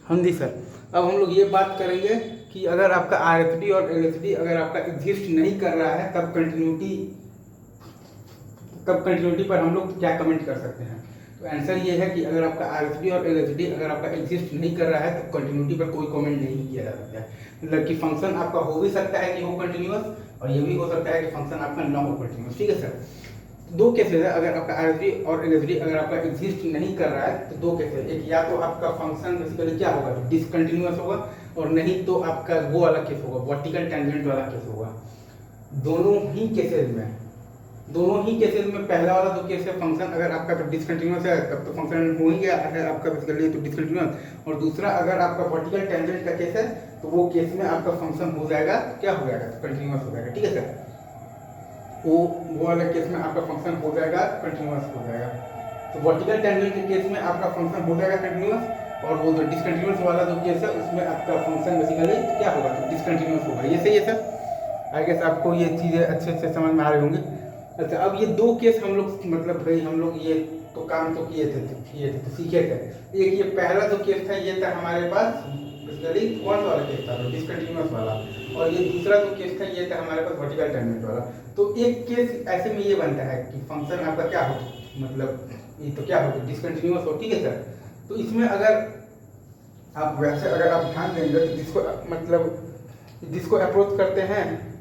हाँ जी सर। अब हम लोग ये बात करेंगे कि अगर आपका RFD और LHD अगर आपका एग्जिस्ट नहीं कर रहा है तब कंटिन्यूटी पर हम लोग क्या कमेंट कर सकते हैं। तो आंसर ये है कि अगर आपका RFD और LHD अगर आपका एग्जिस्ट नहीं कर रहा है तो कंटिन्यूटी पर कोई कमेंट नहीं किया जा सकता है। मतलब कि फंक्शन आपका हो भी सकता है कि हो कंटिन्यूअस, और ये भी हो सकता है कि फंक्शन आपका ना हो कंटिन्यूअस। ठीक है सर। दो केसेस है, अगर आपका RFD और LHD अगर आपका एग्जिस्ट नहीं कर रहा है तो दो केसेस, एक या तो आपका फंक्शन बेसिकली क्या होगा, डिसकंटिन्यूअस होगा, और नहीं तो आपका वो वाला केस होगा, वर्टिकल टेंजेंट वाला केस होगा। दोनों ही केसेस में पहला वाला जो केस है, फंक्शन अगर आपका तो डिसकंटिन्यूअस है तब तो फंक्शन हो ही गया है आपका बेसिकली तो डिसकंटिन्यूअस, और दूसरा अगर आपका वर्टिकल टेंजेंट का केस है तो वो केस में आपका फंक्शन हो जाएगा, क्या हो जाएगा, कंटिन्यूअस हो जाएगा। ठीक है सर। वो वाले केस में आपका फंक्शन हो जाएगा कंटिन्यूअस हो जाएगा। तो वर्टिकल टेंजेंट के केस में आपका फंक्शन हो जाएगा कंटिन्यूअस, और वो जो डिसकंटिन्यूअस वाला जो केस है उसमें आपका फंक्शन बेसिकली क्या होगा, तो डिसकंटिन्यूअस होगा। ये सही है सर। आई गेस आपको ये चीज़ें अच्छे से समझ में आ रही होंगी। अच्छा, अब ये दो केस हम लोग मतलब भाई हम लोग ये तो काम तो किए थे तो सीखे थे। एक ये पहला जो केस था ये था हमारे पास बेसिकली कौन सा वाला केस था, तो डिसकंटिन्यूअस वाला, और ये दूसरा जो केस था ये था हमारे पास वर्टिकल टेंजेंट वाला। तो एक केस ऐसे में ये बनता है कि फंक्शन आपका क्या हो, मतलब ये तो क्या हो, डिसकंटिन्यूअस हो। ठीक है सर। तो इसमें अगर आप वैसे अगर आप ध्यान देंगे तो जिसको अप्रोच करते हैं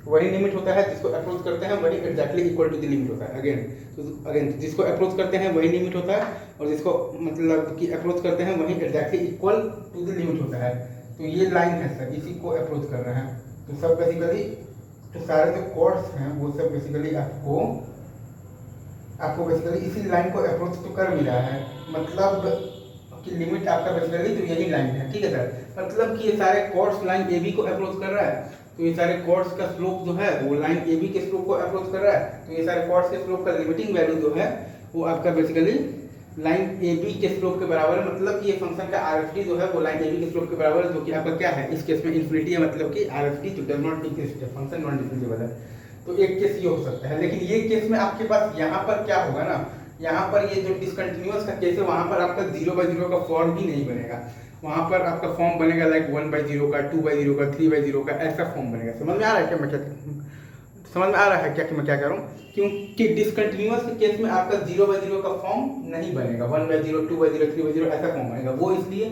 वही लिमिट होता है, जिसको अप्रोच करते हैं वही exactly equal to the limit होता है। अगेन जिसको अप्रोच करते हैं वही लिमिट होता है, और जिसको मतलब कि अप्रोच करते हैं वही exactly equal to the limit होता है। तो ये लाइन है सर, इसी को अप्रोच कर रहे हैं। तो सब बेसिकली तो सारे जो कॉर्ड्स हैं वो सब बेसिकली आपको बेसिकली इसी लाइन को अप्रोच तो कर भी रहा है, मतलब कि लिमिट आपका बेसिकली तो यही लाइन है। ठीक है सर। मतलब कि ये सारे कॉर्ड्स लाइन AB को अप्रोच कर रहा है, तो ये सारे कॉर्ड्स का स्लोप जो है वो लाइन AB के स्लोप को अप्रोच कर रहा है। तो ये सारे कॉर्ड्स के स्लोप का लिमिटिंग वैल्यू जो है वो आपका बेसिकली लाइन AB के स्लोप के बराबर है। मतलब कि ये फंक्शन का RFD जो है वो लाइन AB के स्लोप के बराबर है, जो कि आपका क्या है, इस केस में इन्फिनिटी है, मतलब कि RFD जो डज नॉट एग्जिस्ट है, फंक्शन नॉन डिफरेंशिएबल है। तो एक केस ये हो सकता है, लेकिन ये केस में आपके पास यहाँ पर क्या होगा ना, यहाँ पर ये जो डिसकंटिन्यूअस का केस है वहाँ पर आपका 0/0 का फॉर्म ही नहीं बनेगा। वहाँ पर आपका फॉर्म बनेगा लाइक 1/0 का, 2/0 का, 3/0 का, ऐसा फॉर्म बनेगा। समझ में आ रहा है क्या मैं क्या समझ में आ रहा है क्या कि मैं क्या कह रहा हूँ। क्योंकि डिसकंटिन्यूअस के केस में आपका 0/0 का फॉर्म नहीं बनेगा, 1/0, 2/0, 3/0 ऐसा फॉर्म बनेगा। वो इसलिए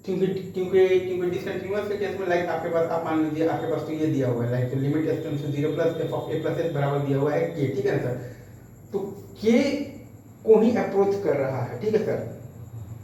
क्योंकि क्योंकि डिसकंटिन्यूअस के केस में लाइक आपके पास, आप मान लीजिए आपके पास तो ये दिया हुआ है like limit s tends to 0 plus f of a plus h बराबर दिया हुआ है k। ठीक है ना सर। तो k को ही अप्रोच कर रहा है। ठीक है सर।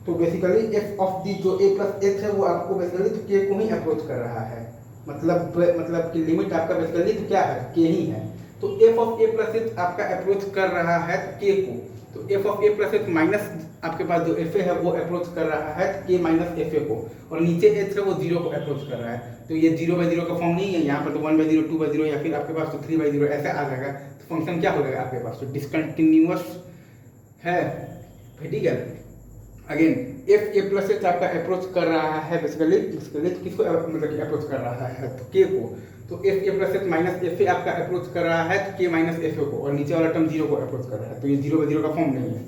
तो बेसिकली f ऑफ दी जो a प्लस h है वो आपको बेसिकली तो k को ही अप्रोच कर रहा है, मतलब कि लिमिट आपका बेसिकली तो क्या है, k ही है। तो f of a plus h आपका अप्रोच कर रहा है k को, तो f of a plus h minus आपके पास जो fa है वो अप्रोच कर रहा है k माइनस fa को, और नीचे h है वो 0 को अप्रोच कर रहा है। तो ये 0/0 का फॉर्म नहीं है, यहाँ पर तो 1/0, 2/0 या फिर आपके पास तो 3/0 ऐसा आ जाएगा। तो फंक्शन क्या हो जाएगा आपके पास, तो डिसकंटिन्यूअस है। ठीक है। Again F A plus H आपका अप्रोच कर रहा है बेसिकली किसको मतलब कि अप्रोच कर रहा है, तो के को। तो F A plus H minus F A आपका अप्रोच कर रहा है के माइनस एफ ए को, और नीचे वाला टर्म 0 को अप्रोच कर रहा है। तो ये 0/0 का फॉर्म नहीं है।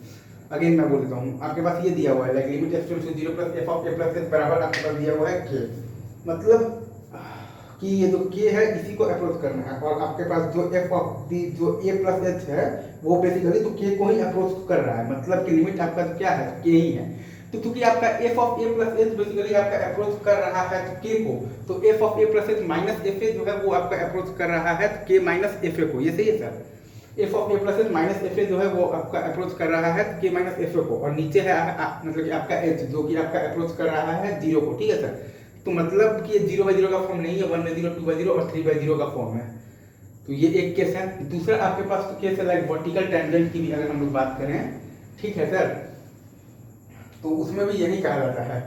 अगेन मैं बोल देता हूँ, आपके पास ये दिया हुआ है like limit F tends to 0 plus F of A plus H बराबर आपके पास दिया हुआ है के, मतलब कि ये जो के है इसी को अप्रोच करना है, और आपके पास जो एफ ऑफ दी जो ए प्लस एच है वो बेसिकली तो के को ही अप्रोच कर रहा है, मतलब कि लिमिट आपका क्या है, के ही है। तो क्योंकि आपका f of a plus H basically आपका अप्रोच कर रहा है तो k को, तो f of a plus H minus F A जो है वो आपका अप्रोच कर रहा है तो k माइनस एफ ए को। ये सही है sir. f of a plus H minus F A जो है वो आपका अप्रोच कर रहा है k माइनस एफ ए को, और नीचे है मतलब कि आपका h जो कि आपका अप्रोच कर रहा है 0 को। ठीक है सर। तो मतलब कि ये 0/0 का फॉर्म नहीं है, 1/0, 2/0 और 3/0 का फॉर्म है। तो ये एक केस है। दूसरा आपके पास तो केस है लाइक वर्टिकल टेंजेंट की भी अगर हम लोग बात करें, ठीक है सर, तो उसमें भी यही कहा जाता है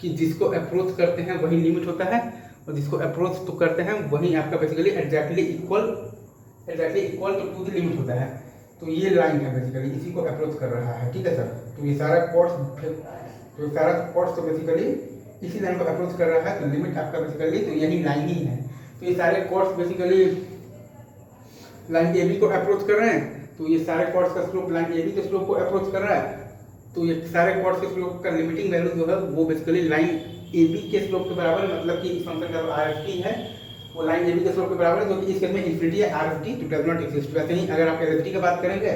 कि जिसको अप्रोच करते हैं वही लिमिट होता है, और जिसको अप्रोच तो करते हैं वही आपका basically exactly equal to the limit होता है। तो ये लाइन है बेसिकली इसी को अप्रोच कर रहा है। ठीक है सर। तो ये सारा कोर्स तो बेसिकली इसी लाइन को अप्रोच कर रहा है, तो लिमिट आपका बेसिकली तो यही लाइन ही है। तो ये सारे कोर्स बेसिकली लाइन AB को अप्रोच कर रहे हैं, तो ये सारे कोर्स का स्लोप लाइन AB के स्लोप को अप्रोच कर रहा है। तो ये सारे कॉर्ड्स के स्लोप का लिमिटिंग वैल्यू जो है वो बेसिकली लाइन ए बी के स्लोप के बराबर, मतलब कि इस फंक्शन का जो आर एफ टी है वो लाइन ए बी के स्लोप के बराबर है, जो कि इस केस में इन्फिनिटी है, R F T too does not exist. वैसे ही अगर आप एल एफ टी की बात करेंगे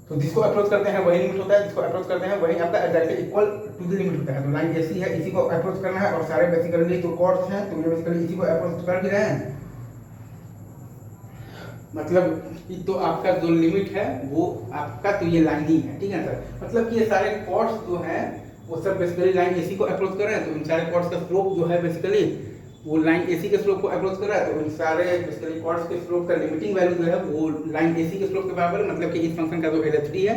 तो जिसको अप्रोच करते हैं वही लिमिट होता है, जिसको अप्रोच करते हैं वही आपका exactly equal to the limit होता है। तो लाइन ऐसी है, इसी को अप्रोच करना है, और सारे बेसिकली तो कॉर्ड्स हैं तो ये बेसिकली इसी को अप्रोच कर भी रहे हैं। मतलब कि तो आपका जो लिमिट है वो आपका तो ये लाइन ही है, ठीक है सर। मतलब कि ये सारे कॉर्ड्स जो हैं वो सब बेसिकली लाइन एसी को अप्रोच कर रहे हैं, तो इन सारे कॉर्ड्स का स्लोप जो है बेसिकली वो लाइन एसी के स्लोप को अप्रोच कर रहा है, तो इन सारे बेसिकली कॉर्ड्स के स्लोप का लिमिटिंग वैल्यू जो है वो लाइन एसी के स्लोप के बराबर है। मतलब कि इस फंक्शन का जो एलएचडी है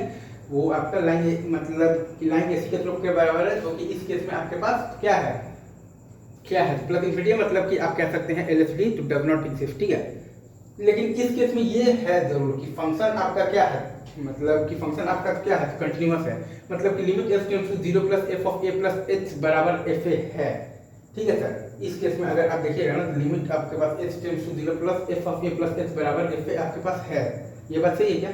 वो आपका लाइन मतलब कि लाइन एसी के स्लोप के बराबर है, जो कि इस केस में आपके पास क्या है प्लस इन्फिनिटी है। मतलब कि आप कह सकते हैं LHD too does not exist, ठीक है। लेकिन इस केस में ये है जरूर कि फंक्शन आपका क्या है, मतलब कि फंक्शन आपका क्या है, कंटिन्यूअस है। मतलब कि limit S tends to 0 plus F of A plus H बराबर एफ ए है, ठीक है सर। इस केस में अगर आप देखिएगा ना, लिमिट आपके पास H tends to 0 plus F of A plus H बराबर एफ ए आपके पास है। ये बात सही है क्या?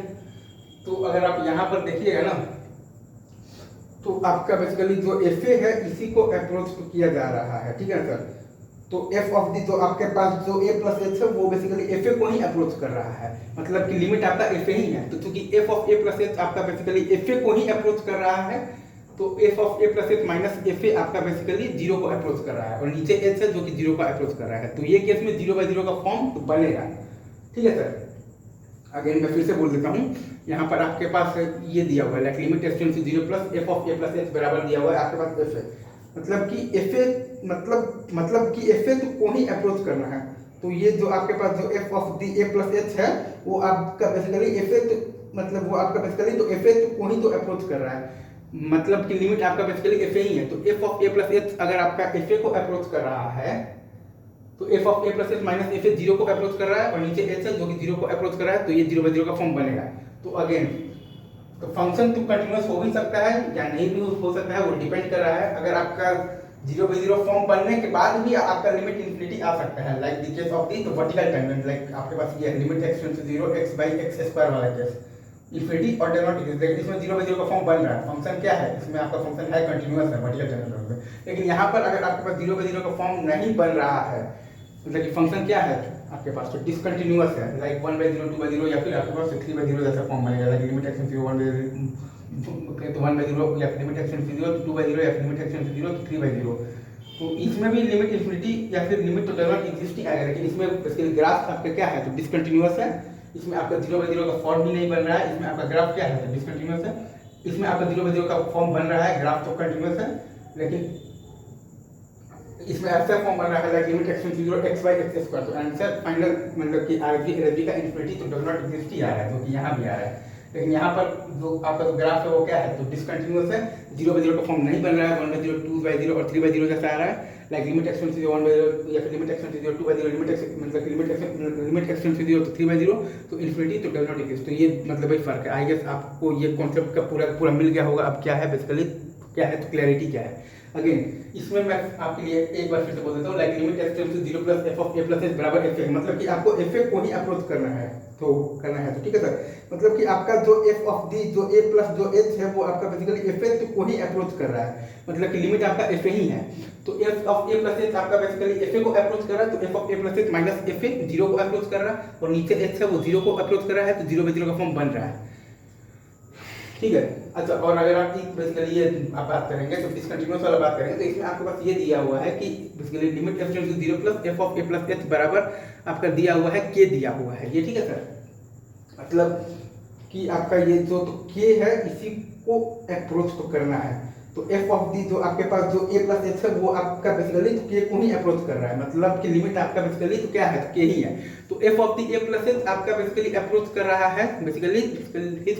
तो अगर आप यहाँ पर देखिएगा ना, तो आपका बेसिकली जो एफ ए है इसी को अप्रोच किया जा रहा है, ठीक है सर। तो एफ ऑफ दी जो आपके पास जो ए प्लस एच है वो बेसिकली एफ ए को ही अप्रोच कर रहा है। मतलब कि लिमिट आपका एफ ए ही है, तो चूंकि F of A plus H आपका बेसिकली एफ ए को ही अप्रोच कर रहा है, तो F of A plus H minus F A आपका बेसिकली 0 को अप्रोच कर रहा है, और नीचे एच है जो कि 0 को अप्रोच कर रहा है। तो ये केस में 0/0 का फॉर्म तो बनेगा, ठीक है सर। अगेन मैं फिर से बोल देता हूँ, यहाँ पर आपके पास ये दिया हुआ है like limit S tends to 0 plus F of A plus H बराबर दिया हुआ है आपके पास एफ ए। मतलब कि एफ ए मतलब कि एफ ए को ही अप्रोच करना है। तो ये जो आपके पास जो F of the A plus H है वो आपका बेसिकली एफ ए तो मतलब वो आपका बेसिकली तो एफ ए को ही तो अप्रोच कर रहा है। मतलब कि लिमिट आपका बेसिकली एफ ए ही है। तो F of A plus H अगर आपका एफ ए को अप्रोच कर रहा है तो F of A plus H minus F A 0 को अप्रोच कर रहा है, और नीचे एच है जो कि 0 को अप्रोच कर रहा है, तो ये 0/0 का फॉर्म बनेगा। तो अगेन तो फंक्शन तो कंटिन्यूअस हो भी सकता है या नहीं भी हो सकता है, वो डिपेंड कर रहा है। अगर आपका 0/0 फॉर्म बनने के बाद भी आपका लिमिट इन्फिनिटी आ सकता है, like the case of the तो वर्टिकल टेंजेंट, लाइक आपके पास ये limit x tends to 0 x/x² वाला केस इन्फिनिटी और डज नॉट एग्जिस्ट। लेकिन इसमें 0/0 का फॉर्म बन रहा है। फंक्शन क्या है, इसमें आपका फंक्शन है कंटिन्यूअस है वर्टिकल टेंजेंट में। लेकिन यहाँ पर अगर आपके पास 0/0 का फॉर्म नहीं बन रहा है, मतलब कि फंक्शन क्या है आपके पास तो डिसकंटिन्यूअस है, लाइक 1/0 2/0 या फिर आपके पास 3/0 जैसा फॉर्म बनेगा, like limit x tends to 1/0 तो 1/0 या फिर लिमिट x टेंड्स टू 0 तो 2/0 या फिर लिमिट x टेंड्स टू 0 तो 3/0। तो इसमें भी लिमिट इन्फिनिटी या फिर लिमिट तो डज नॉट एग्जिस्ट ही आएगा। लेकिन इसमें बेसिकली ग्राफ आपका क्या है तो डिसकंटिन्यूअस है। इसमें आपका 0/0 का फॉर्म ही नहीं बन रहा है। इसमें आपका ग्राफ क्या है तो डिसकंटिन्यूअस है। इसमें आपका 0/0 का फॉर्म बन रहा है, ग्राफ तो कंटिन्यूअस है। लेकिन इसमें ऐसा फॉर्म बन रहा है like limit x tends to 0 x/x²। तो आंसर फाइनल मतलब कि आरजी एलजी का इन्फिनिटी तो डज नॉट एग्जिस्ट ही आ रहा है, जो कि यहाँ भी आ रहा है। लेकिन यहाँ पर जो आपका जो ग्राफ है वो क्या है तो डिसकंटिन्यूअस है। 0/0 का फॉर्म नहीं बन रहा है, 1/0 2/0 और 3/0 जैसा आ रहा है, like limit x tends to 1/0 या फिर limit x tends to 2/0 limit x मतलब लिमिट x टेंड्स टू 0 तो 3/0 तो इन्फिनिटी तो डज नॉट एग्जिस्ट। तो ये मतलब वही फर्क है। आई गेस आपको ये कॉन्सेप्ट का पूरा मिल गया होगा। अब क्या है बेसिकली क्या है तो क्लैरिटी क्या है। अगेन इसमें मैं आपके लिए एक बार फिर से बोल देता हूँ, like limit x tends to 0 plus F of A plus H बराबर एफ ए। मतलब कि आपको एफ ए को ही अप्रोच करना है तो ठीक है सर। मतलब कि आपका जो एफ ऑफ दी जो ए प्लस जो एच है वो आपका बेसिकली एफ ए को ही अप्रोच कर रहा है। मतलब कि लिमिट आपका एफ ए ही है। तो F of A plus H आपका बेसिकली एफ ए को अप्रोच कर रहा है, तो F of A plus H minus F A 0 को अप्रोच कर रहा है, और नीचे एच है वो 0 को अप्रोच कर रहा है, तो 0/0 का फॉर्म बन रहा है, ठीक है। अच्छा, और अगर आप बेसिकली ये आप बात करेंगे तो डिसकंटिन्यूअस वाला बात करेंगे तो इसमें आपके पास ये दिया हुआ है कि basically limit x tends to 0 plus F of A plus H बराबर आपका दिया हुआ है k दिया हुआ है, ये ठीक है सर। मतलब कि आपका ये जो तो k है इसी को अप्रोच तो करना है। तो एफ ऑफ दी जो आपके पास जो ए प्लस एच है वो आपका बेसिकली तो के को ही अप्रोच कर रहा है। मतलब कि लिमिट आपका बेसिकली तो क्या है तो के ही है। तो F of the A plus H आपका बेसिकली अप्रोच कर रहा है बेसिकली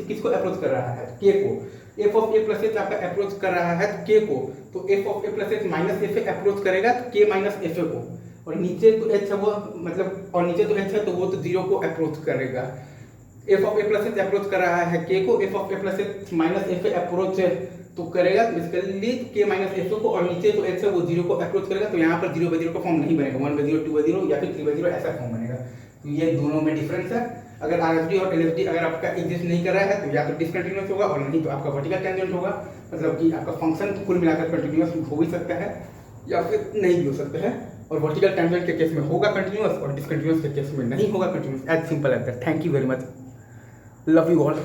किसको अप्रोच कर रहा है के को। F of A plus H आपका अप्रोच कर रहा है के को, तो F of A plus H minus F A approach करेगा तो के माइनस एफ ए को, और नीचे तो एच है वो मतलब और नीचे तो एच है तो वो तो 0 को अप्रोच करेगा। F of A plus H approach कर रहा है के को, F of A plus H minus F A approach तो करेगा बेसिकली के माइनस एफ को, और नीचे तो एच है वो 0 को अप्रोच करेगा। तो यहाँ पर 0/0 का फॉर्म नहीं बनेगा, 1/0 2/0 या फिर 3/0 ऐसा फॉर्म बनेगा। तो ये दोनों में डिफरेंस है। अगर आरएफडी और एलएफडी अगर आपका एग्जिस्ट नहीं कर रहा है तो या तो डिसकंटिन्यूअस होगा और नहीं तो आपका वर्टिकल टेंजेंट होगा। मतलब कि आपका फंक्शन कुल मिलाकर कंटिन्यूअस हो भी सकता है। या फिर नहीं भी हो सकते हैं। और वर्टिकल टेंजेंट के केस में होगा कंटिन्यूअस और डिसकंटिन्यूअस के केस में नहीं होगा continuous. As simple as that. Thank you very much, love you all.